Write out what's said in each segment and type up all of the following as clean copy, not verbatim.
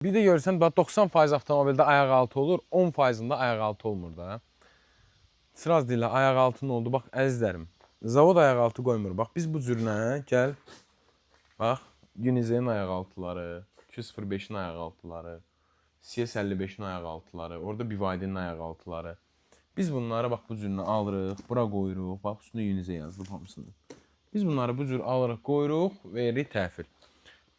Bir də görürsən, 90% avtomobildə ayaq altı olur, 10%-ında ayaq altı olmur da. Sıraz deyirlər, ayaq altı nə oldu? Bax, əzizlərim, zavod ayaq altı qoymur. Bax, biz bu cürünə, gəl, bax, Unize'nin ayaq altıları, 205'in ayaq altıları, CS55'in ayaq altıları, orada BYD'nin ayaq altıları. Biz bunları bax, bu cürünə alırıq, bura qoyuruq, bax, üstündə Unize yazılıb hamısını. Biz bunları bu cür alırıq, qoyuruq, veririk təhvil.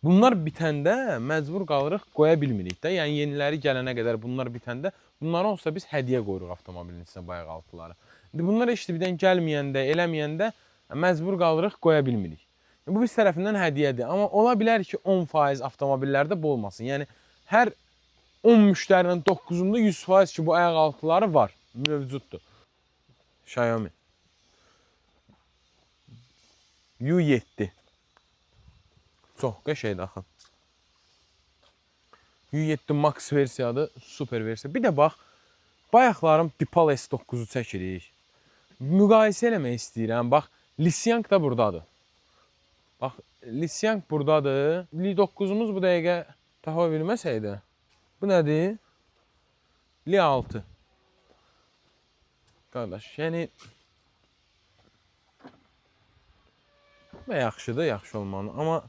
Bunlar bitəndə məcbur qalırıq, qoya bilmirik də. Yəni yeniləri gələnə qədər bunlar bitəndə, bunları olsa biz hədiyyə qoyuruq avtomobilin içinə bayaq altıları. İndi bunlar heç birdən gəlməyəndə, eləməyəndə məcbur qalırıq, qoya bilmirik. Bu biz tərəfindən hədiyyədir. Amma ola bilər ki, 10% avtomobillərdə bu olmasın. Yəni hər 10 müştərinin 9'unda 100% ki, bu ayaq altıları var, mövcuddur. Xiaomi U7. Çox qəşəngdir axı. U7 Max versiyadır, super versiya. Bir də bax, bayaqlarım Bipal S9'u çəkirik. Müqayisə eləmək istəyirəm. Bax, Lisyang da buradadır. Bax, Lisyang buradadır. Li 9'umuz bu dəqiqə tapa bilməsəydi. Bu nədir? Li 6. Qardaş, yəni yaxşıdır, yaxşı olmalı. Amma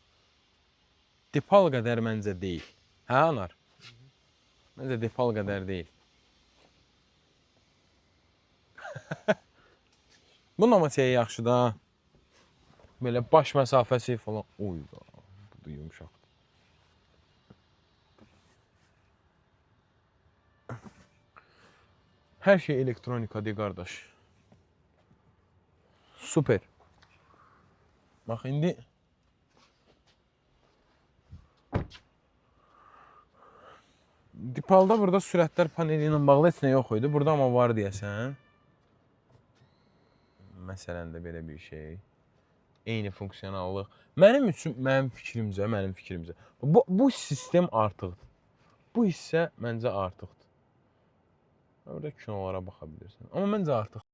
Dipal qədər məncə deyil. Hə, Anar? Məncə Dipal qədər deyil. Bunun amma şey yaxşı da. Belə baş məsafəsi falan. Oy da, bu da yumuşaqdır. Hər şey elektronika deyil, qardaş. Super. Bax, indi Dipalda burada sürətlər paneli ilə bağlı heç nə yox idi. Burada amma var deyəsən. Məsələn də belə bir şey. Eyni funksionallıq. Mənim üçün, mənim fikrimcə. Bu sistem artıqdır. Bu hissə məncə artıqdır. Orada kinolara baxa bilirsən. Amma məncə artıq.